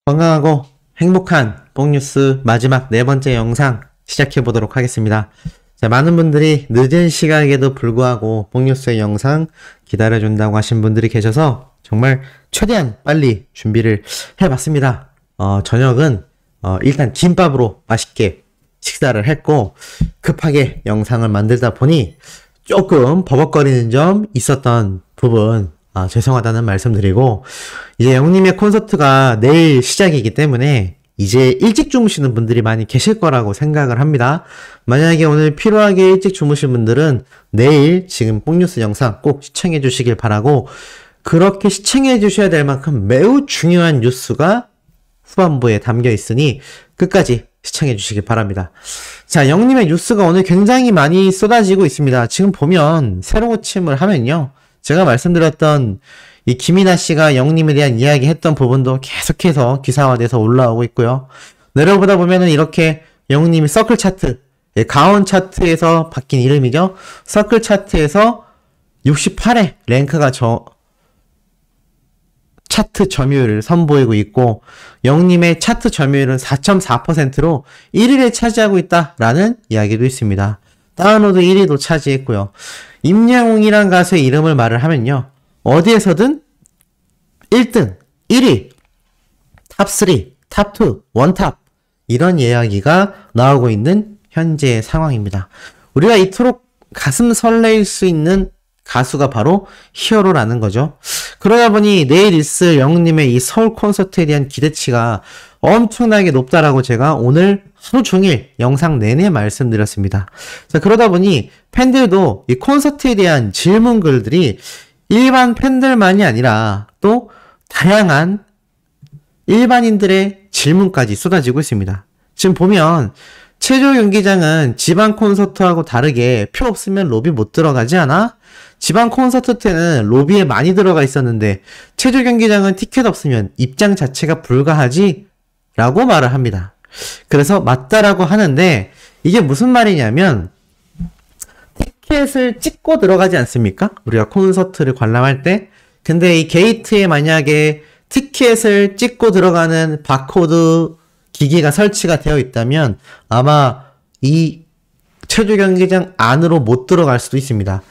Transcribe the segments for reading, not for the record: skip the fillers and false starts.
건강하고 행복한 뽕뉴스 마지막 네 번째 영상 시작해 보도록 하겠습니다. 자, 많은 분들이 늦은 시간에도 불구하고 뽕뉴스의 영상 기다려준다고 하신 분들이 계셔서 정말 최대한 빨리 준비를 해봤습니다. 저녁은 일단 김밥으로 맛있게 식사를 했고 급하게 영상을 만들다 보니 조금 버벅거리는 점 있었던 부분 죄송하다는 말씀드리고, 이제 영님의 콘서트가 내일 시작이기 때문에 이제 일찍 주무시는 분들이 많이 계실 거라고 생각을 합니다. 만약에 오늘 필요하게 일찍 주무신 분들은 내일 지금 뽕뉴스 영상 꼭 시청해 주시길 바라고, 그렇게 시청해 주셔야 될 만큼 매우 중요한 뉴스가 후반부에 담겨 있으니 끝까지 시청해 주시길 바랍니다. 자, 영님의 뉴스가 오늘 굉장히 많이 쏟아지고 있습니다. 지금 보면 세로 고침을 하면요, 제가 말씀드렸던 이 김이나 씨가 영님에 대한 이야기 했던 부분도 계속해서 기사화돼서 올라오고 있고요. 내려보다 보면은 이렇게 영님이 서클 차트, 가온 차트에서 바뀐 이름이죠. 서클 차트에서 68회 랭크가 차트 점유율을 선보이고 있고, 영님의 차트 점유율은 4.4%로 1위를 차지하고 있다라는 이야기도 있습니다. 다운로드 1위도 차지했고요. 임영웅이란 가수의 이름을 말을 하면요, 어디에서든 1등, 1위, 탑3, 탑2, 원탑 이런 이야기가 나오고 있는 현재의 상황입니다. 우리가 이토록 가슴 설레일 수 있는 가수가 바로 히어로라는 거죠. 그러다 보니 내일 있을 영웅님의 이 서울 콘서트에 대한 기대치가 엄청나게 높다라고 제가 오늘 하루 종일 영상 내내 말씀드렸습니다. 자, 그러다 보니 팬들도 이 콘서트에 대한 질문글들이 일반 팬들만이 아니라 또 다양한 일반인들의 질문까지 쏟아지고 있습니다. 지금 보면 체조 경기장은 지방 콘서트하고 다르게 표 없으면 로비 못 들어가지 않아? 지방 콘서트 때는 로비에 많이 들어가 있었는데 체조 경기장은 티켓 없으면 입장 자체가 불가하지? 라고 말을 합니다. 그래서 맞다라고 하는데, 이게 무슨 말이냐면 티켓을 찍고 들어가지 않습니까? 우리가 콘서트를 관람할 때. 근데 이 게이트에 만약에 티켓을 찍고 들어가는 바코드 기기가 설치가 되어 있다면 아마 이 체조 경기장 안으로 못 들어갈 수도 있습니다.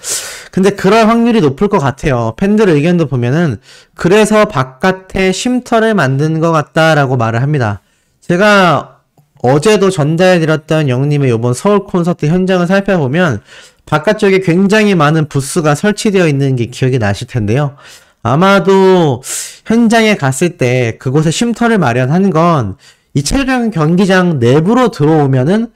근데 그럴 확률이 높을 것 같아요. 팬들 의견도 보면은 그래서 바깥에 쉼터를 만든 것 같다라고 말을 합니다. 제가 어제도 전달해드렸던 영님의 이번 서울 콘서트 현장을 살펴보면 바깥쪽에 굉장히 많은 부스가 설치되어 있는 게 기억이 나실 텐데요. 아마도 현장에 갔을 때 그곳에 쉼터를 마련하는 건 이 체조 경기장 내부로 들어오면은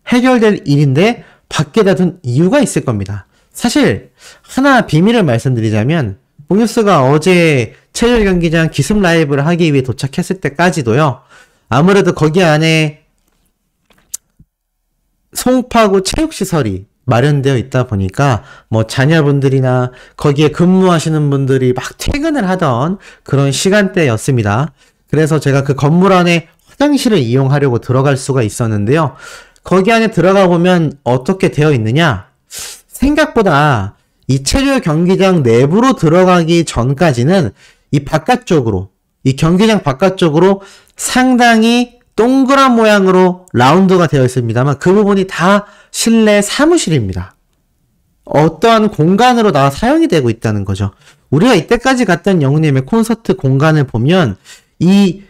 해결될 일인데 밖에다 둔 이유가 있을 겁니다. 사실 하나 비밀을 말씀드리자면, 뽕뉴스가 어제 체조 경기장 기습 라이브를 하기 위해 도착했을 때까지도요, 아무래도 거기 안에 송파구 체육시설이 마련되어 있다 보니까 뭐 자녀분들이나 거기에 근무하시는 분들이 막 퇴근을 하던 그런 시간대였습니다. 그래서 제가 그 건물 안에 화장실을 이용하려고 들어갈 수가 있었는데요. 거기 안에 들어가 보면 어떻게 되어 있느냐? 생각보다 이 체조 경기장 내부로 들어가기 전까지는 이 바깥쪽으로, 이 경기장 바깥쪽으로 상당히 동그란 모양으로 라운드가 되어 있습니다만 그 부분이 다 실내 사무실입니다. 어떠한 공간으로 다 사용이 되고 있다는 거죠. 우리가 이때까지 갔던 영웅님의 콘서트 공간을 보면 이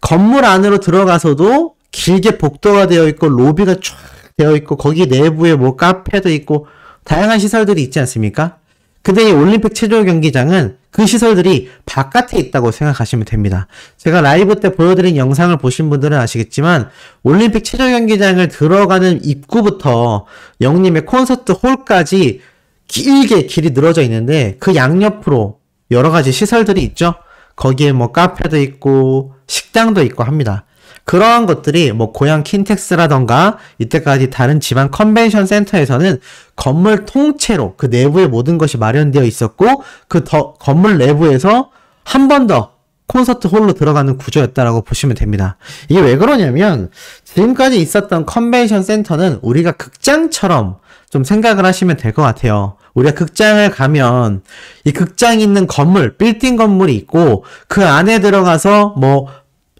건물 안으로 들어가서도 길게 복도가 되어 있고 로비가 쫙 되어 있고 거기 내부에 뭐 카페도 있고 다양한 시설들이 있지 않습니까? 근데 이 올림픽 체조 경기장은 그 시설들이 바깥에 있다고 생각하시면 됩니다. 제가 라이브 때 보여드린 영상을 보신 분들은 아시겠지만 올림픽 체조 경기장을 들어가는 입구부터 영님의 콘서트 홀까지 길게 길이 늘어져 있는데 그 양옆으로 여러 가지 시설들이 있죠. 거기에 뭐 카페도 있고 식당도 있고 합니다. 그러한 것들이 뭐 고양 킨텍스라던가 이때까지 다른 지방 컨벤션 센터에서는 건물 통째로 그 내부에 모든 것이 마련되어 있었고 그 건물 내부에서 한 번 더 콘서트 홀로 들어가는 구조였다라고 보시면 됩니다. 이게 왜 그러냐면 지금까지 있었던 컨벤션 센터는 우리가 극장처럼 좀 생각을 하시면 될 것 같아요. 우리가 극장을 가면 이 극장이 있는 건물, 빌딩 건물이 있고 그 안에 들어가서 뭐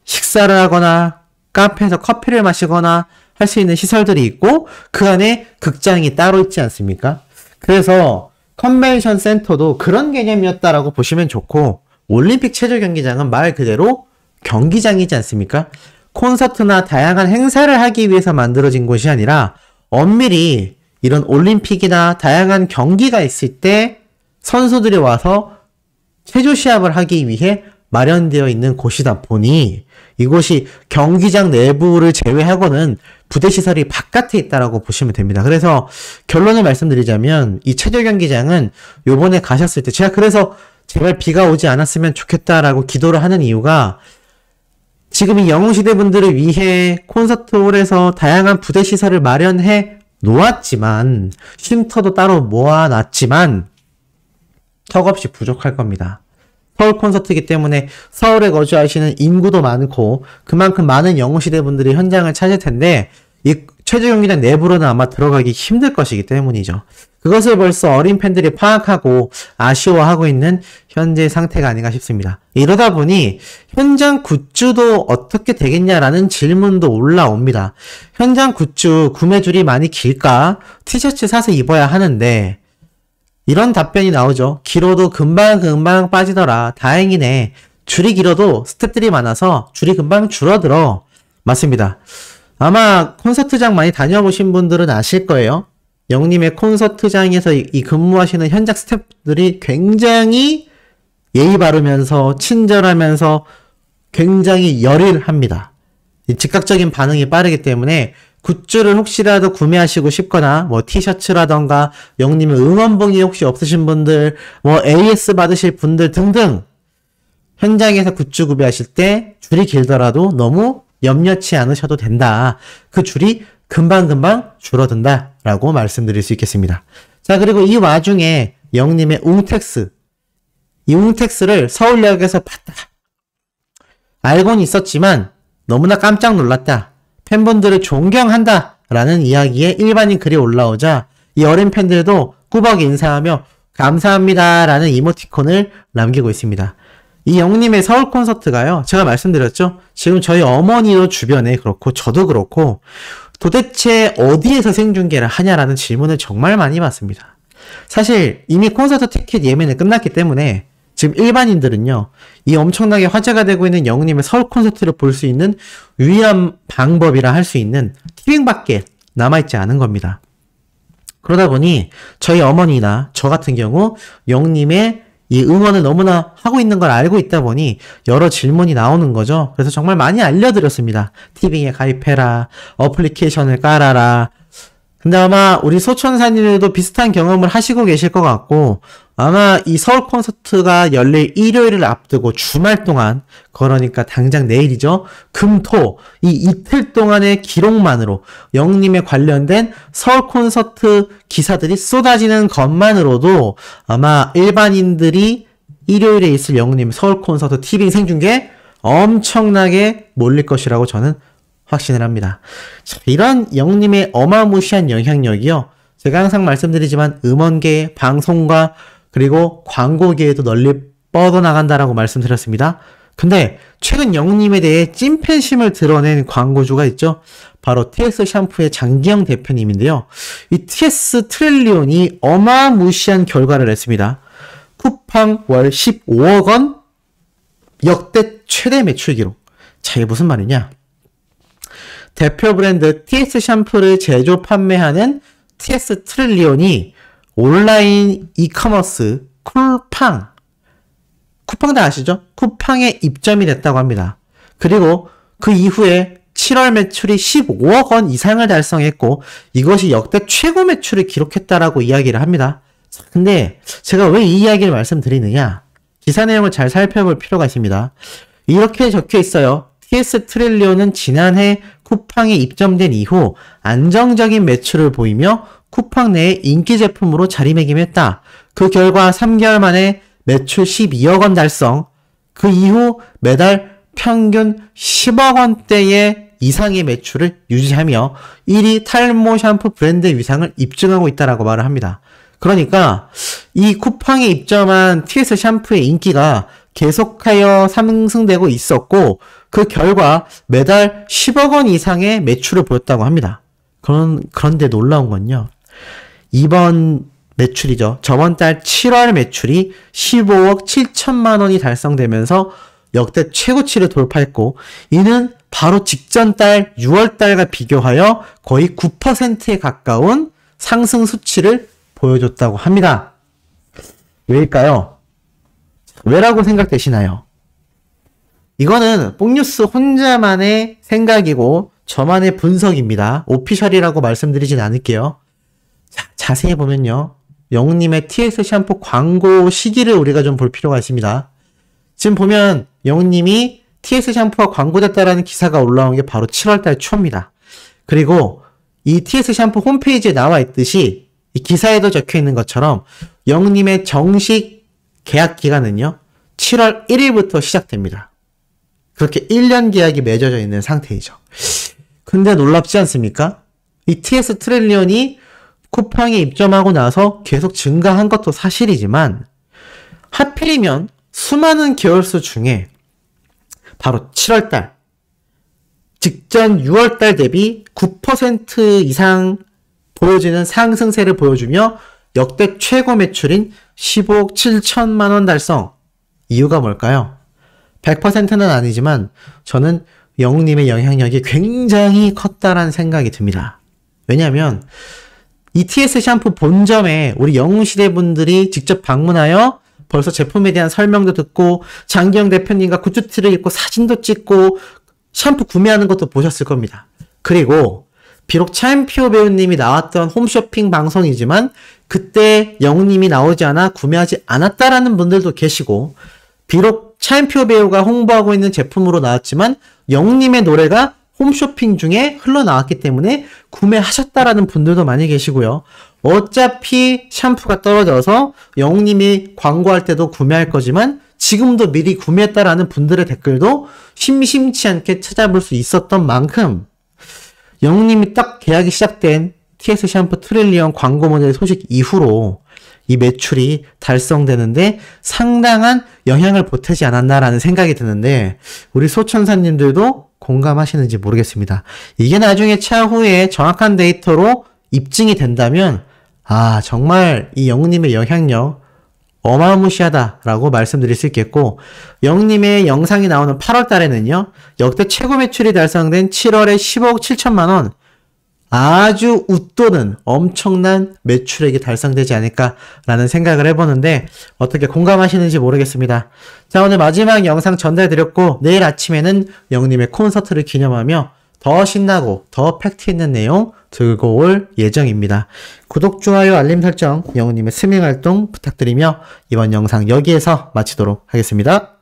식사를 하거나 카페에서 커피를 마시거나 할 수 있는 시설들이 있고 그 안에 극장이 따로 있지 않습니까? 그래서 컨벤션 센터도 그런 개념이었다라고 보시면 좋고 올림픽 체조 경기장은 말 그대로 경기장이지 않습니까? 콘서트나 다양한 행사를 하기 위해서 만들어진 곳이 아니라 엄밀히 이런 올림픽이나 다양한 경기가 있을 때 선수들이 와서 체조 시합을 하기 위해 마련되어 있는 곳이다 보니 이곳이 경기장 내부를 제외하고는 부대시설이 바깥에 있다라고 보시면 됩니다. 그래서 결론을 말씀드리자면 이 체조 경기장은 요번에 가셨을 때 제가 그래서 제발 비가 오지 않았으면 좋겠다라고 기도를 하는 이유가 지금 이 영웅시대 분들을 위해 콘서트홀에서 다양한 부대시설을 마련해 놓았지만 쉼터도 따로 모아놨지만 턱없이 부족할 겁니다. 서울 콘서트이기 때문에 서울에 거주하시는 인구도 많고 그만큼 많은 영웅시대 분들이 현장을 찾을 텐데 이 체조 경기장 내부로는 아마 들어가기 힘들 것이기 때문이죠. 그것을 벌써 어린 팬들이 파악하고 아쉬워하고 있는 현재 상태가 아닌가 싶습니다. 이러다 보니 현장 굿즈도 어떻게 되겠냐라는 질문도 올라옵니다. 현장 굿즈 구매줄이 많이 길까? 티셔츠 사서 입어야 하는데 이런 답변이 나오죠. 길어도 금방 빠지더라. 다행이네. 줄이 길어도 스태프들이 많아서 줄이 금방 줄어들어. 맞습니다. 아마 콘서트장 많이 다녀보신 분들은 아실 거예요. 영님의 콘서트장에서 이 근무하시는 현장 스태프들이 굉장히 예의 바르면서 친절하면서 굉장히 열일합니다. 즉각적인 반응이 빠르기 때문에 굿즈를 혹시라도 구매하시고 싶거나 뭐 티셔츠라던가 영님의 응원봉이 혹시 없으신 분들 뭐 AS 받으실 분들 등등 현장에서 굿즈 구매하실 때 줄이 길더라도 너무 염려치 않으셔도 된다. 그 줄이 금방 줄어든다 라고 말씀드릴 수 있겠습니다. 자, 그리고 이 와중에 영님의 웅텍스 이 웅텍스를 서울역에서 봤다. 알고는 있었지만 너무나 깜짝 놀랐다. 팬분들을 존경한다 라는 이야기에 일반인 글이 올라오자 이 어린 팬들도 꾸벅 인사하며 감사합니다 라는 이모티콘을 남기고 있습니다. 이 영님의 서울 콘서트가요, 제가 말씀드렸죠. 지금 저희 어머니도 주변에 그렇고 저도 그렇고 도대체 어디에서 생중계를 하냐라는 질문을 정말 많이 받습니다. 사실 이미 콘서트 티켓 예매는 끝났기 때문에 지금 일반인들은요, 이 엄청나게 화제가 되고 있는 영웅님의 서울 콘서트를 볼 수 있는 유일한 방법이라 할 수 있는 티빙밖에 남아있지 않은 겁니다. 그러다 보니 저희 어머니나 저 같은 경우 영웅님의 이 응원을 너무나 하고 있는 걸 알고 있다 보니 여러 질문이 나오는 거죠. 그래서 정말 많이 알려드렸습니다. 티빙에 가입해라, 어플리케이션을 깔아라. 근데 아마 우리 소천사님들도 비슷한 경험을 하시고 계실 것 같고 아마 이 서울 콘서트가 열릴 일요일을 앞두고 주말 동안, 그러니까 당장 내일이죠. 금, 토, 이 이틀 동안의 기록만으로 영님에 관련된 서울 콘서트 기사들이 쏟아지는 것만으로도 아마 일반인들이 일요일에 있을 영님 서울 콘서트 TV 생중계 엄청나게 몰릴 것이라고 저는 확신을 합니다. 자, 이런 영님의 어마무시한 영향력이요, 제가 항상 말씀드리지만 음원계, 방송과 그리고 광고계에도 널리 뻗어나간다라고 말씀드렸습니다. 근데 최근 영님에 대해 찐팬심을 드러낸 광고주가 있죠. 바로 TS 샴푸의 장기영 대표님인데요. 이 TS 트릴리온이 어마무시한 결과를 냈습니다. 쿠팡 월 15억 원 역대 최대 매출 기록. 자, 이게 무슨 말이냐? 대표 브랜드 TS 샴푸를 제조 판매하는 TS 트릴리온이 온라인 이커머스 쿠팡 다 아시죠? 쿠팡에 입점이 됐다고 합니다. 그리고 그 이후에 7월 매출이 15억 원 이상을 달성했고 이것이 역대 최고 매출을 기록했다라고 이야기를 합니다. 근데 제가 왜 이 이야기를 말씀드리느냐? 기사 내용을 잘 살펴볼 필요가 있습니다. 이렇게 적혀 있어요. TS 트릴리온은 지난해 쿠팡에 입점된 이후 안정적인 매출을 보이며 쿠팡 내의 인기 제품으로 자리매김했다. 그 결과 3개월 만에 매출 12억 원 달성, 그 이후 매달 평균 10억 원대의 이상의 매출을 유지하며 1위 탈모 샴푸 브랜드 위상을 입증하고 있다라고 말을 합니다. 그러니까 이 쿠팡에 입점한 TS 샴푸의 인기가 계속하여 상승되고 있었고 그 결과 매달 10억 원 이상의 매출을 보였다고 합니다. 그런데 놀라운 건요. 이번 매출이죠. 저번 달 7월 매출이 15억 7천만 원이 달성되면서 역대 최고치를 돌파했고 이는 바로 직전 달 6월 달과 비교하여 거의 9%에 가까운 상승 수치를 보여줬다고 합니다. 왜일까요? 왜라고 생각되시나요? 이거는 뽕뉴스 혼자만의 생각이고 저만의 분석입니다. 오피셜이라고 말씀드리진 않을게요. 자, 자세히 보면요. 영웅님의 TS 샴푸 광고 시기를 우리가 좀 볼 필요가 있습니다. 지금 보면 영웅님이 TS 샴푸가 광고됐다라는 기사가 올라온 게 바로 7월달 초입니다. 그리고 이 TS 샴푸 홈페이지에 나와 있듯이 이 기사에도 적혀 있는 것처럼 영웅님의 정식 계약 기간은요. 7월 1일부터 시작됩니다. 그렇게 1년 계약이 맺어져 있는 상태이죠. 근데 놀랍지 않습니까? 이 TS 트릴리언이 쿠팡에 입점하고 나서 계속 증가한 것도 사실이지만 하필이면 수많은 계열수 중에 바로 7월달 직전 6월달 대비 9% 이상 보여지는 상승세를 보여주며 역대 최고 매출인 15억 7천만 원 달성. 이유가 뭘까요? 100%는 아니지만 저는 영웅님의 영향력이 굉장히 컸다라는 생각이 듭니다. 왜냐하면 이 TS 샴푸 본점에 우리 영웅시대 분들이 직접 방문하여 벌써 제품에 대한 설명도 듣고 장기영 대표님과 굿즈티를 입고 사진도 찍고 샴푸 구매하는 것도 보셨을 겁니다. 그리고 비록 차인표 배우님이 나왔던 홈쇼핑 방송이지만 그때 영웅님이 나오지 않아 구매하지 않았다라는 분들도 계시고 비록 차인표 배우가 홍보하고 있는 제품으로 나왔지만 영웅님의 노래가 홈쇼핑 중에 흘러나왔기 때문에 구매하셨다라는 분들도 많이 계시고요. 어차피 샴푸가 떨어져서 영웅님이 광고할 때도 구매할 거지만 지금도 미리 구매했다라는 분들의 댓글도 심심치 않게 찾아볼 수 있었던 만큼 영웅님이 딱 계약이 시작된 TS 샴푸 트릴리언 광고 모델 소식 이후로 이 매출이 달성되는데 상당한 영향을 보태지 않았나라는 생각이 드는데 우리 소천사님들도 공감하시는지 모르겠습니다. 이게 나중에 차후에 정확한 데이터로 입증이 된다면 정말 이 영웅님의 영향력 어마무시하다라고 말씀드릴 수 있겠고 영웅님의 영상이 나오는 8월 달에는요. 역대 최고 매출이 달성된 7월에 15억 7천만 원 아주 웃도는 엄청난 매출액이 달성되지 않을까라는 생각을 해보는데 어떻게 공감하시는지 모르겠습니다. 자, 오늘 마지막 영상 전달드렸고 내일 아침에는 영웅님의 콘서트를 기념하며 더 신나고 더 팩트 있는 내용 들고 올 예정입니다. 구독, 좋아요, 알림 설정, 영웅님의 스밍 활동 부탁드리며 이번 영상 여기에서 마치도록 하겠습니다.